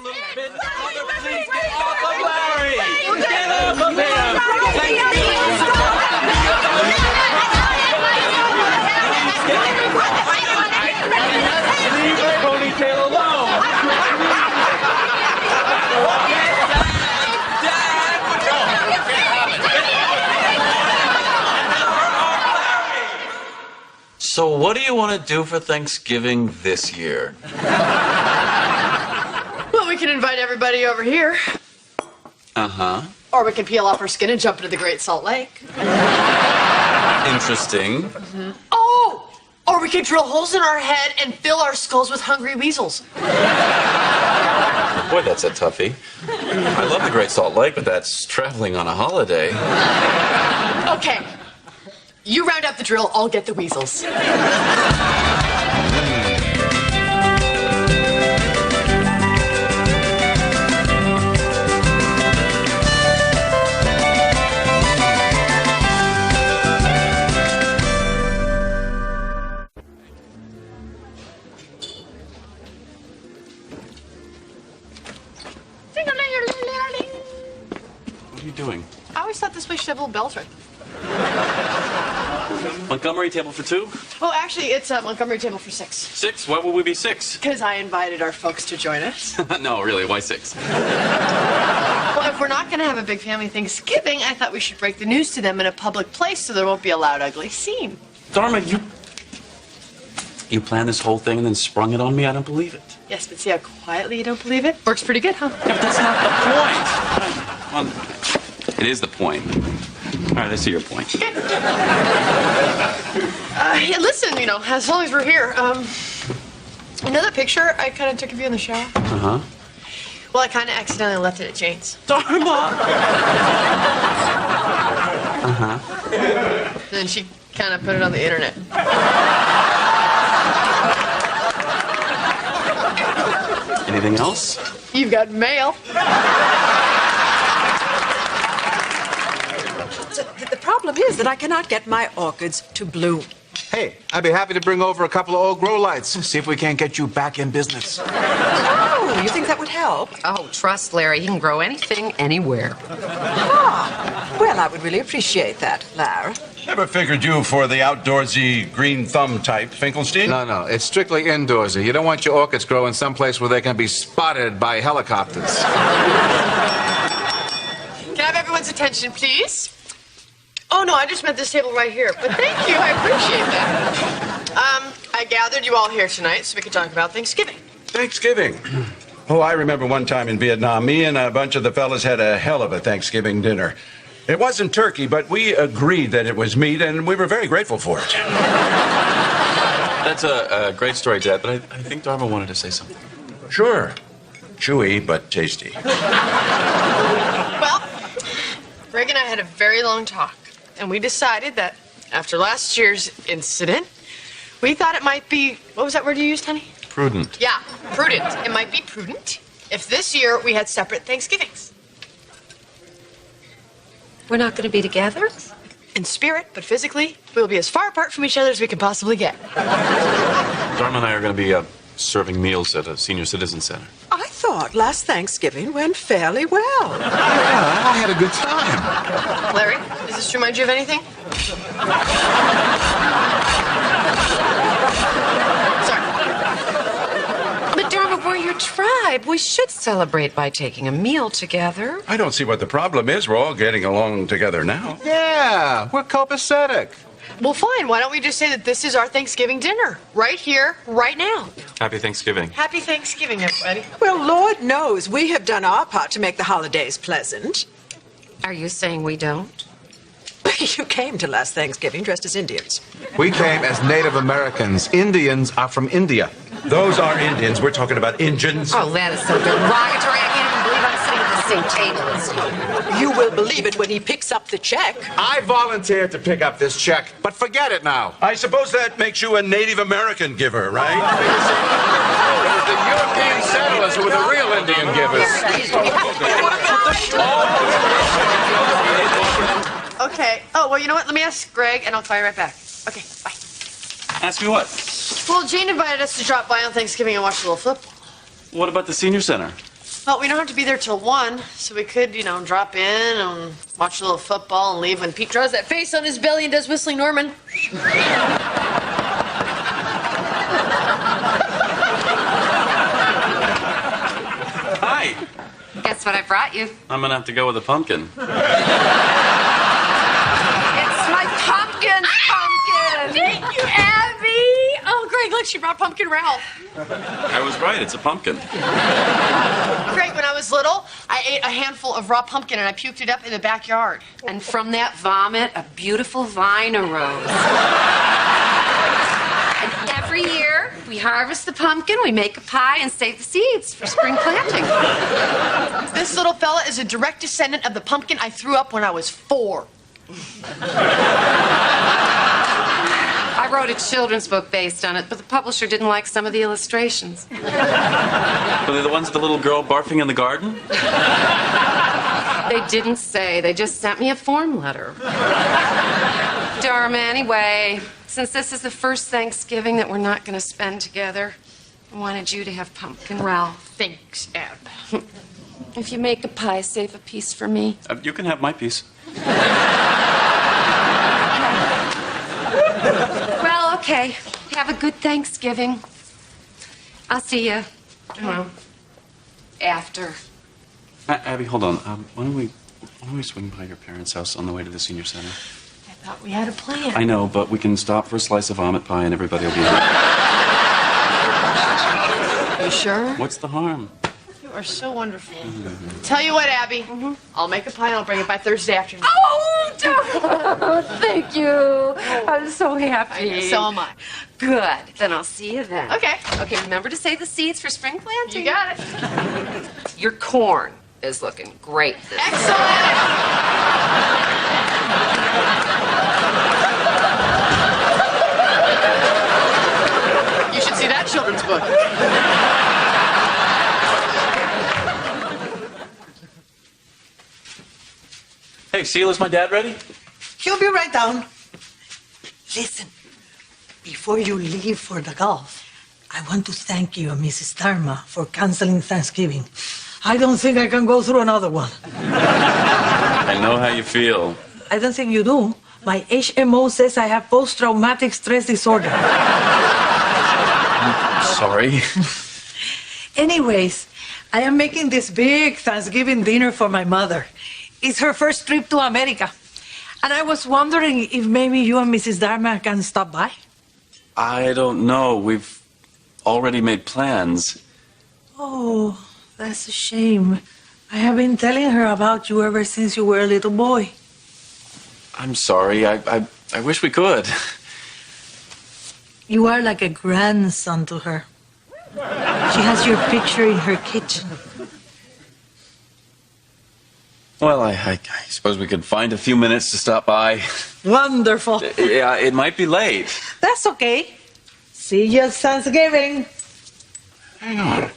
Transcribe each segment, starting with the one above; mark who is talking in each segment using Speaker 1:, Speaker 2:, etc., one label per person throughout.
Speaker 1: Please get off of Larry! Get off of him! Leave her ponytail alone!
Speaker 2: So what do you want to do for Thanksgiving this year?
Speaker 3: Well, we can invite everybody over here.
Speaker 2: Uh-huh.
Speaker 3: Or we can peel off our skin and jump into the Great Salt Lake.
Speaker 2: Interesting.
Speaker 3: Mm-hmm. Oh! Or we could drill holes in our head and fill our skulls with hungry weasels.
Speaker 2: Boy, that's a toughie. I love the Great Salt Lake, but that's traveling on a holiday.
Speaker 3: Okay. You round up the drill, I'll get the weasels.
Speaker 2: What are you doing?
Speaker 3: I always thought this place should have little bells right.
Speaker 2: Montgomery table for two?
Speaker 3: Well, actually, it's a Montgomery table for 6.
Speaker 2: 6? Why would we be 6?
Speaker 3: Because I invited our folks to join us.
Speaker 2: No, really, why 6?
Speaker 3: Well, if we're not going to have a big family Thanksgiving, I thought we should break the news to them in a public place so there won't be a loud, ugly scene.
Speaker 2: Dharma, you planned this whole thing and then sprung it on me? I don't believe it.
Speaker 3: Yes, but see how quietly you don't believe it? Works pretty good, huh?
Speaker 2: Yeah, but that's not the point. Well, it is the point. All right, I see your point.
Speaker 3: Yeah, listen, as long as we're here, you know that picture I kind of took of you in the shower?
Speaker 2: Uh-huh.
Speaker 3: Well, I kind of accidentally left it at Jane's.
Speaker 2: Dharma! Uh-huh.
Speaker 3: And then she kind of put it on the internet.
Speaker 2: Anything else?
Speaker 3: You've got mail.
Speaker 4: The problem is that I cannot get my orchids to bloom.
Speaker 5: Hey, I'd be happy to bring over a couple of old grow lights. See if we can't get you back in business.
Speaker 4: Oh, you think that would help?
Speaker 6: Oh, trust Larry. He can grow anything, anywhere.
Speaker 4: Ah, well, I would really appreciate that, Lara.
Speaker 7: Never figured you for the outdoorsy green thumb type, Finkelstein?
Speaker 5: No, it's strictly indoorsy. You don't want your orchids growing someplace where they can be spotted by helicopters.
Speaker 3: Can I have everyone's attention, please? Oh, no, I just meant this table right here. But thank you, I appreciate that. I gathered you all here tonight so we could talk about Thanksgiving.
Speaker 7: Thanksgiving. Oh, I remember one time in Vietnam, me and a bunch of the fellas had a hell of a Thanksgiving dinner. It wasn't turkey, but we agreed that it was meat, and we were very grateful for it.
Speaker 2: That's a great story, Dad, but I think Dharma wanted to say something.
Speaker 7: Sure. Chewy, but tasty.
Speaker 3: Well, Greg and I had a very long talk, and we decided that after last year's incident, we thought it might be, what was that word you used, honey?
Speaker 2: Prudent.
Speaker 3: Yeah, prudent. It might be prudent if this year we had separate Thanksgivings.
Speaker 6: We're not going to be together?
Speaker 3: In spirit, but physically, we'll be as far apart from each other as we can possibly get.
Speaker 2: Dharma and I are going to be serving meals at a senior citizen center.
Speaker 4: I thought last Thanksgiving went fairly well.
Speaker 5: Yeah, I had a good time.
Speaker 3: Larry, does this remind you of anything? Sorry.
Speaker 6: But Dharma, we're your tribe. We should celebrate by taking a meal together.
Speaker 7: I don't see what the problem is. We're all getting along together now.
Speaker 5: Yeah, we're copacetic.
Speaker 3: Well, fine. Why don't we just say that this is our Thanksgiving dinner? Right here, right now.
Speaker 2: Happy Thanksgiving.
Speaker 3: Happy Thanksgiving, everybody.
Speaker 4: Well, Lord knows we have done our part to make the holidays pleasant.
Speaker 6: Are you saying we don't?
Speaker 4: You came to last Thanksgiving dressed as Indians.
Speaker 5: We came as Native Americans. Indians are from India.
Speaker 7: Those are Indians. We're talking about Injuns.
Speaker 6: Oh, that is so derogatory. I can't even believe I'm sitting at the same table as you.
Speaker 4: You will believe it when he picks up the check.
Speaker 5: I volunteered to pick up this check, but forget it now.
Speaker 7: I suppose that makes you a Native American giver, right?
Speaker 5: It was the European settlers who were the real Indian givers.
Speaker 3: Okay. Oh, well, you know what? Let me ask Greg, and I'll call you right back. Okay, bye.
Speaker 2: Ask me what?
Speaker 3: Well, Jane invited us to drop by on Thanksgiving and watch a little football.
Speaker 2: What about the senior center?
Speaker 3: Well, we don't have to be there till 1, so we could, drop in and watch a little football and leave when Pete draws that face on his belly and does Whistling Norman.
Speaker 2: Hi.
Speaker 6: Guess what I brought you?
Speaker 2: I'm gonna have to go with a pumpkin.
Speaker 6: It's my pumpkin!
Speaker 3: Thank you, Abby! Oh, Greg, look, she brought Pumpkin Ralph.
Speaker 2: I was right, it's a pumpkin.
Speaker 3: Greg, when I was little, I ate a handful of raw pumpkin and I puked it up in the backyard.
Speaker 6: And from that vomit, a beautiful vine arose. And every year, we harvest the pumpkin, we make a pie, and save the seeds for spring planting.
Speaker 3: This little fella is a direct descendant of the pumpkin I threw up when I was 4.
Speaker 6: I wrote a children's book based on it, but the publisher didn't like some of the illustrations.
Speaker 2: Were they the ones of the little girl barfing in the garden?
Speaker 6: They didn't say. They just sent me a form letter. Dharma, anyway, since this is the first Thanksgiving that we're not going to spend together, I wanted you to have Pumpkin Ralph.
Speaker 3: Thanks, Ab.
Speaker 6: If you make a pie, save a piece for me.
Speaker 2: You can have my piece.
Speaker 6: Well, okay. Have a good Thanksgiving. I'll see you, after.
Speaker 2: Abby, hold on. Why don't we swing by your parents' house on the way to the senior center?
Speaker 3: I thought we had a plan.
Speaker 2: I know, but we can stop for a slice of vomit pie and everybody will be here.
Speaker 3: You sure?
Speaker 2: What's the harm?
Speaker 3: You are so wonderful. Tell you what, Abby. I'll make a pie and I'll bring it by Thursday afternoon.
Speaker 6: Oh, thank you. I'm so happy.
Speaker 3: So am I.
Speaker 6: Good. Then I'll see you then.
Speaker 3: Okay.
Speaker 6: Okay, remember to save the seeds for spring planting.
Speaker 3: You got it.
Speaker 6: Your corn is looking great this year.
Speaker 3: Excellent. You should see that children's book.
Speaker 2: Hey, Seal, is my dad ready?
Speaker 8: He'll be right down. Listen, before you leave for the golf, I want to thank you and Mrs. Dharma for canceling Thanksgiving. I don't think I can go through another one.
Speaker 2: I know how you feel.
Speaker 8: I don't think you do. My HMO says I have post-traumatic stress disorder.
Speaker 2: Sorry.
Speaker 8: Anyways, I am making this big Thanksgiving dinner for my mother. It's her first trip to America. And I was wondering if maybe you and Mrs. Dharma can stop by.
Speaker 2: I don't know. We've already made plans.
Speaker 8: Oh, that's a shame. I have been telling her about you ever since you were a little boy.
Speaker 2: I'm sorry. I wish we could.
Speaker 8: You are like a grandson to her. She has your picture in her kitchen.
Speaker 2: Well, I suppose we could find a few minutes to stop by.
Speaker 8: Wonderful.
Speaker 2: Yeah, it might be late.
Speaker 8: That's okay. See you at Thanksgiving.
Speaker 7: Hang on.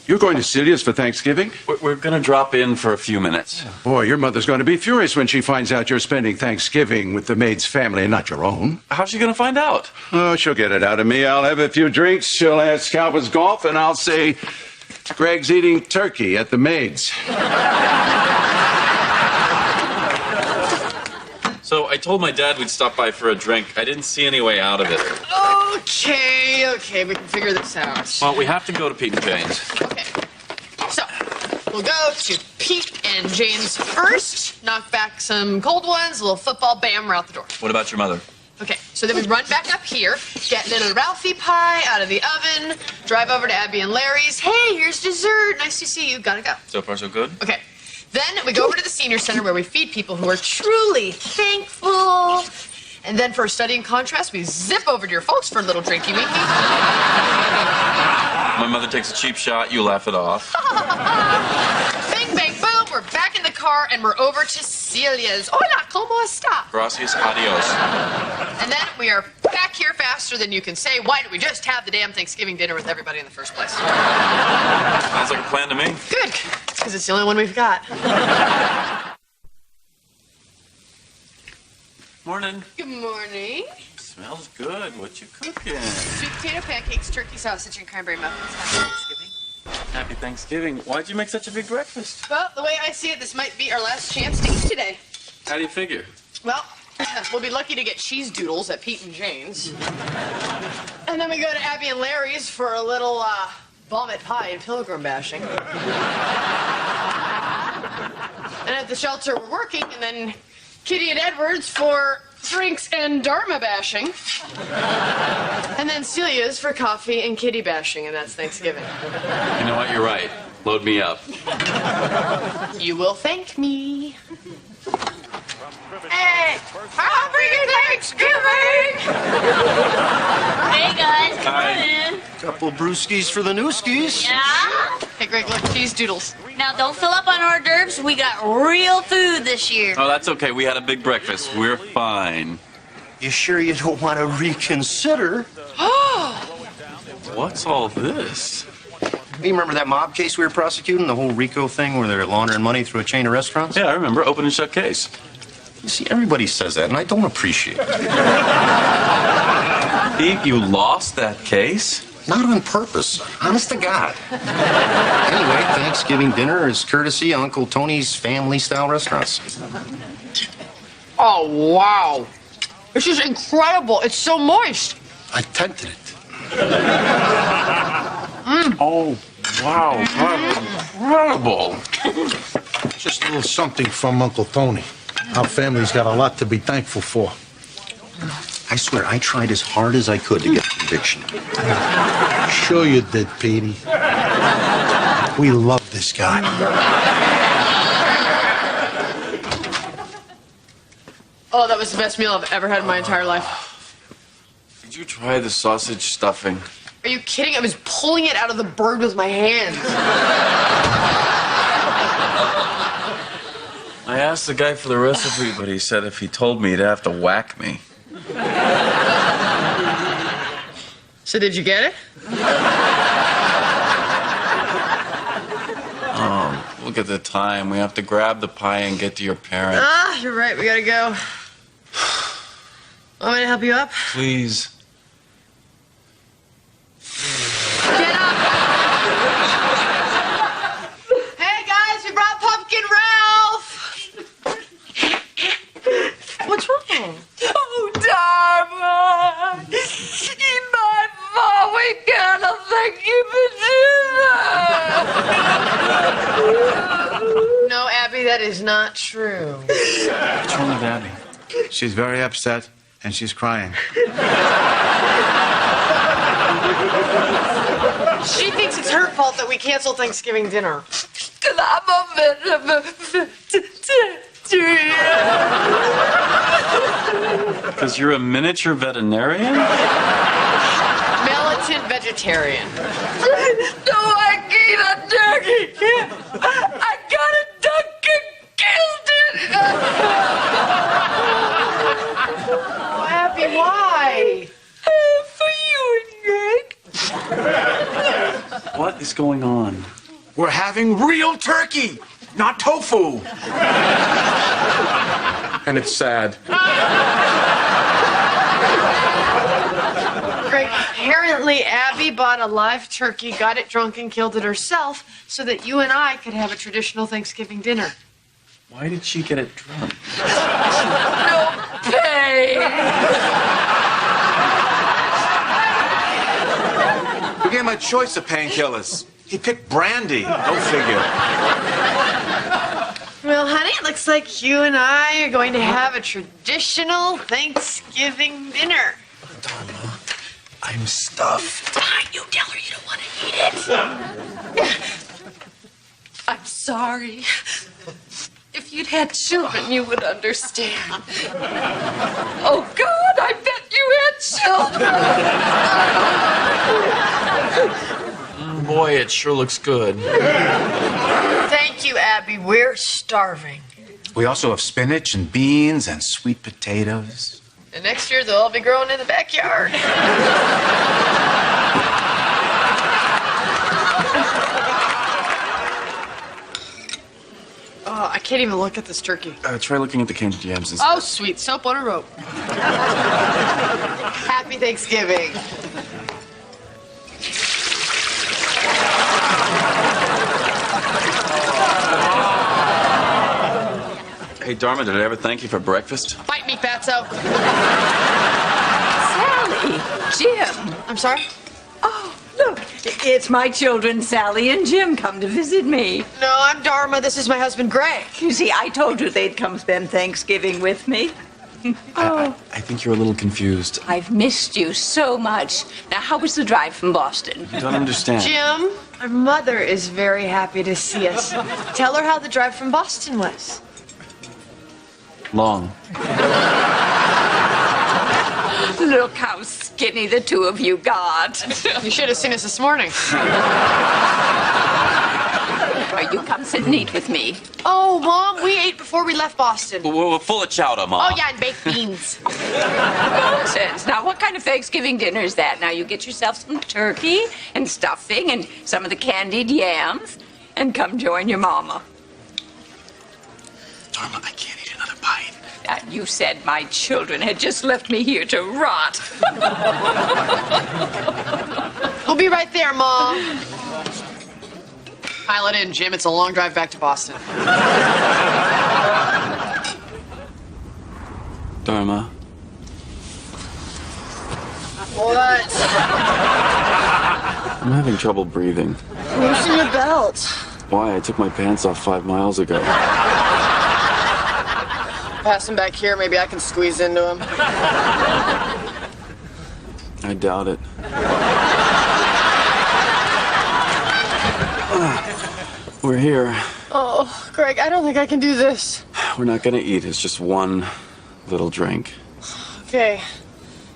Speaker 7: You're going to Celia's for Thanksgiving?
Speaker 2: We're going to drop in for a few minutes.
Speaker 7: Boy, your mother's going to be furious when she finds out you're spending Thanksgiving with the maid's family and not your own.
Speaker 2: How's she going to find out?
Speaker 7: Oh, she'll get it out of me. I'll have a few drinks. She'll ask how was golf, and I'll say Greg's eating turkey at the maid's.
Speaker 2: So I told my dad we'd stop by for a drink. I didn't see any way out of it.
Speaker 3: Okay, we can figure this out.
Speaker 2: Well, we have to go to Pete and Jane's.
Speaker 3: Okay. So, we'll go to Pete and Jane's first, knock back some cold ones, a little football, bam, we're out the door.
Speaker 2: What about your mother?
Speaker 3: Okay, so then we run back up here, get little Ralphie pie out of the oven, drive over to Abby and Larry's. Hey, here's dessert. Nice to see you. Gotta go.
Speaker 2: So far, so good?
Speaker 3: Okay. Then we go over to the senior center where we feed people who are truly thankful. And then for a study in contrast, we zip over to your folks for a little drinky winky.
Speaker 2: My mother takes a cheap shot, you laugh it off.
Speaker 3: Bing, bang, boom, we're back in the car and we're over to Celia's. Hola, ¿cómo está?
Speaker 2: Gracias, adios.
Speaker 3: And then we are back here faster than you can say. Why did we just have the damn Thanksgiving dinner with everybody in the first place?
Speaker 2: Sounds like a plan to me.
Speaker 3: Good. It's because it's the only one we've got.
Speaker 2: Morning.
Speaker 3: Good morning.
Speaker 2: Smells good. What you cooking?
Speaker 3: Sweet potato pancakes, turkey sausage, and cranberry muffins. Happy Thanksgiving.
Speaker 2: Happy Thanksgiving. Why'd you make such a big breakfast?
Speaker 3: Well, the way I see it, this might be our last chance to eat today.
Speaker 2: How do you figure?
Speaker 3: Well, we'll be lucky to get cheese doodles at Pete and Jane's. And then we go to Abby and Larry's for a little vomit pie and pilgrim bashing. And at the shelter we're working, and then Kitty and Edwards for drinks and Dharma bashing. And then Celia's for coffee and kitty bashing, and that's Thanksgiving.
Speaker 2: You know what? You're right. Load me up.
Speaker 3: You will thank me. Hey, happy Thanksgiving!
Speaker 9: Hey guys, come
Speaker 2: Hi.
Speaker 9: on in.
Speaker 10: Couple brewskis for the newskis.
Speaker 9: Yeah?
Speaker 3: Hey, Greg, look, cheese doodles.
Speaker 9: Now don't fill up on hors d'oeuvres. We got real food this year.
Speaker 2: Oh, that's okay. We had a big breakfast. We're fine.
Speaker 10: You sure you don't want to reconsider?
Speaker 2: What's all this?
Speaker 10: You remember that mob case we were prosecuting? The whole RICO thing where they're laundering money through a chain of restaurants?
Speaker 2: Yeah, I remember. Open and shut case.
Speaker 10: You see, everybody says that, and I don't appreciate it.
Speaker 2: Pete, you lost that case?
Speaker 10: Not on purpose. Honest to God. Anyway, Thanksgiving dinner is courtesy of Uncle Tony's family-style restaurants.
Speaker 3: Oh, wow. This is incredible. It's so moist.
Speaker 10: I tempted it.
Speaker 2: Oh, wow. That's incredible.
Speaker 11: Just a little something from Uncle Tony. Our family's got a lot to be thankful for.
Speaker 10: I swear, I tried as hard as I could to get a conviction.
Speaker 11: Sure you did, Petey. We love this guy.
Speaker 3: Oh, that was the best meal I've ever had in my entire life.
Speaker 2: Did you try the sausage stuffing?
Speaker 3: Are you kidding? I was pulling it out of the bird with my hands.
Speaker 2: I asked the guy for the recipe, but he said if he told me, he'd have to whack me.
Speaker 3: So did you get it?
Speaker 2: Oh, look at the time. We have to grab the pie and get to your parents.
Speaker 3: Ah, you're right. We gotta go. Want me to help you up?
Speaker 2: Please.
Speaker 3: Get up! Hey guys, we brought Pumpkin Ralph. What's wrong?
Speaker 6: Oh, Dharma! In my fault, we gotta thank you for dinner!
Speaker 3: No, Abby, that is not true.
Speaker 5: What's wrong with Abby? She's very upset, and she's crying.
Speaker 3: She thinks it's her fault that we canceled Thanksgiving dinner.
Speaker 6: Cause I'm a vegetarian.
Speaker 2: Because you're a miniature veterinarian?
Speaker 3: Militant vegetarian.
Speaker 6: No, I eat a turkey. I got a duck and killed it.
Speaker 3: Oh, Abby, why?
Speaker 6: For you and Greg.
Speaker 2: What is going on?
Speaker 5: We're having real turkey, not tofu. And it's sad.
Speaker 3: Greg, apparently Abby bought a live turkey, got it drunk, and killed it herself so that you and I could have a traditional Thanksgiving dinner.
Speaker 2: Why did she get it drunk?
Speaker 6: No pain.
Speaker 5: We gave him a choice of painkillers. He picked brandy. Go figure.
Speaker 3: Well, honey, it looks like you and I are going to have a traditional Thanksgiving dinner.
Speaker 10: Dharma, I'm stuffed.
Speaker 9: Fine, you tell her you don't want to eat it.
Speaker 6: I'm sorry. If you'd had children, you would understand. Oh, God, I bet you had children.
Speaker 1: Boy, it sure looks good.
Speaker 3: Thank you, Abby. We're starving.
Speaker 5: We also have spinach and beans and sweet potatoes.
Speaker 3: And next year, they'll all be growing in the backyard. Oh, I can't even look at this turkey.
Speaker 2: Try looking at the canned yams instead.
Speaker 3: Oh, sweet. Soap on a rope. Happy Thanksgiving.
Speaker 2: Hey, Dharma, did I ever thank you for breakfast?
Speaker 3: Fight me, fatso.
Speaker 12: Sally, Jim.
Speaker 3: I'm sorry?
Speaker 12: Oh, look, it's my children, Sally and Jim, come to visit me.
Speaker 3: No, I'm Dharma. This is my husband, Greg.
Speaker 12: You see, I told you they'd come spend Thanksgiving with me.
Speaker 2: I think you're a little confused.
Speaker 12: I've missed you so much. Now, how was the drive from Boston?
Speaker 2: I don't understand.
Speaker 3: Jim, our mother is very happy to see us. Tell her how the drive from Boston was.
Speaker 2: Long.
Speaker 12: Look how skinny the two of you got.
Speaker 3: You should have seen us this morning.
Speaker 12: You come sit and eat with me.
Speaker 3: Oh, Mom, we ate before we left Boston.
Speaker 2: We're full of chowder, Mom.
Speaker 3: Oh, yeah, and baked beans.
Speaker 12: Nonsense. Now, what kind of Thanksgiving dinner is that? Now, you get yourself some turkey and stuffing and some of the candied yams and come join your mama.
Speaker 2: Dharma, I can't eat another bite.
Speaker 12: You said my children had just left me here to rot.
Speaker 3: We'll be right there, Mom. Pile it in, Jim. It's a long drive back to Boston.
Speaker 2: Dharma.
Speaker 3: What?
Speaker 2: I'm having trouble breathing.
Speaker 3: Loosen your belt.
Speaker 2: Why? I took my pants off 5 miles ago.
Speaker 3: Pass him back here. Maybe I can squeeze into him.
Speaker 2: I doubt it. We're here.
Speaker 3: Oh, Greg, I don't think I can do this.
Speaker 2: We're not gonna eat. It's just one little drink.
Speaker 3: Okay.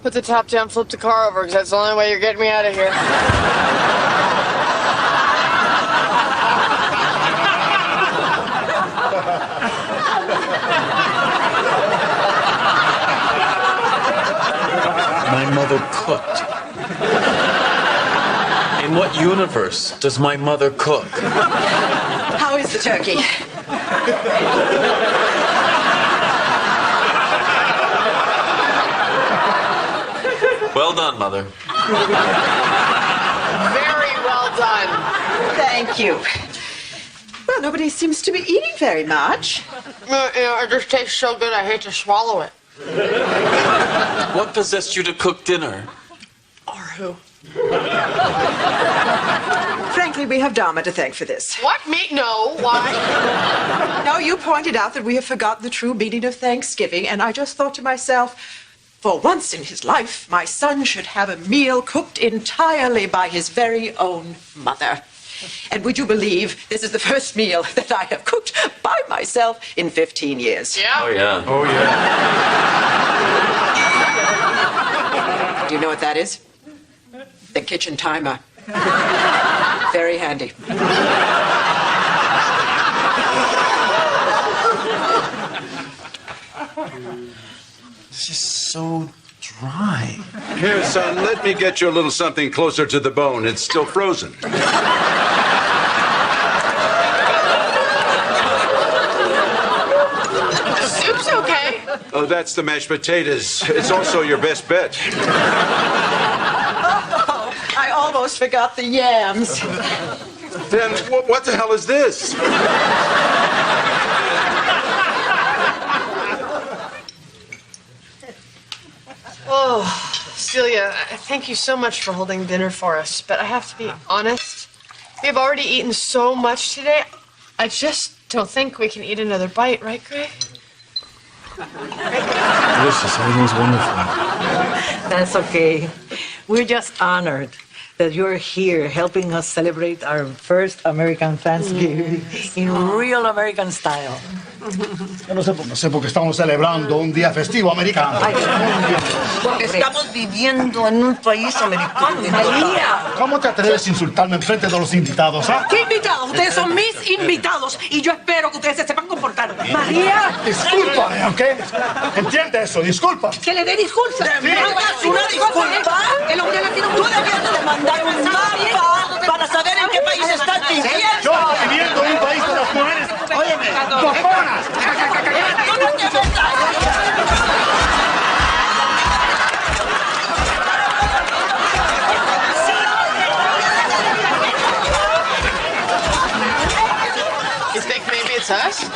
Speaker 3: Put the top down, flip the car over, because that's the only way you're getting me out of here.
Speaker 13: My mother cooked. In what universe does my mother cook?
Speaker 4: How is the turkey?
Speaker 2: Well done, Mother.
Speaker 3: Very well done.
Speaker 4: Thank you. Well, nobody seems to be eating very much.
Speaker 3: It just tastes so good, I hate to swallow it.
Speaker 2: What possessed you to cook dinner?
Speaker 3: Or who?
Speaker 4: Frankly, we have Dharma to thank for this.
Speaker 3: What? Me? No. Why?
Speaker 4: No, you pointed out that we have forgotten the true meaning of Thanksgiving, and I just thought to myself, for once in his life, my son should have a meal cooked entirely by his very own mother. And would you believe this is the first meal that I have cooked by myself in 15 years?
Speaker 3: Yeah.
Speaker 2: Oh, yeah.
Speaker 5: Oh, yeah.
Speaker 4: Do you know what that is? The kitchen timer. Very handy.
Speaker 13: It's just so dry.
Speaker 7: Here, son, let me get you a little something closer to the bone. It's still frozen.
Speaker 3: The soup's okay.
Speaker 7: Oh, that's the mashed potatoes. It's also your best bet.
Speaker 4: Oh, I almost forgot the yams.
Speaker 7: Then what the hell is this?
Speaker 3: Oh, Celia, thank you so much for holding dinner for us. But I have to be honest. We have already eaten so much today. I just don't think we can eat another bite, right, Greg?
Speaker 13: Delicious. Everything's wonderful.
Speaker 8: That's okay. We're just honored that you're here helping us celebrate our first American Thanksgiving in real American style.
Speaker 11: Yo no sé por qué estamos celebrando un día festivo americano.
Speaker 9: Porque estamos viviendo en un país americano.
Speaker 8: María.
Speaker 11: ¿Cómo te atreves a insultarme en frente de los invitados, ah?
Speaker 8: ¿Qué invitados? Ustedes son mis invitados y yo espero que ustedes se sepan comportar. María.
Speaker 11: Discúlpame, ¿ok? Entiende eso, disculpa.
Speaker 8: Que le dé disculpas.
Speaker 9: ¿Una disculpa?
Speaker 8: El hombre latino.
Speaker 9: Tú debías de mandar un mapa para saber en qué país estás viviendo.
Speaker 11: Yo estoy viviendo en un país de las mujeres. Óyeme, cojonas.
Speaker 3: You think maybe it's us.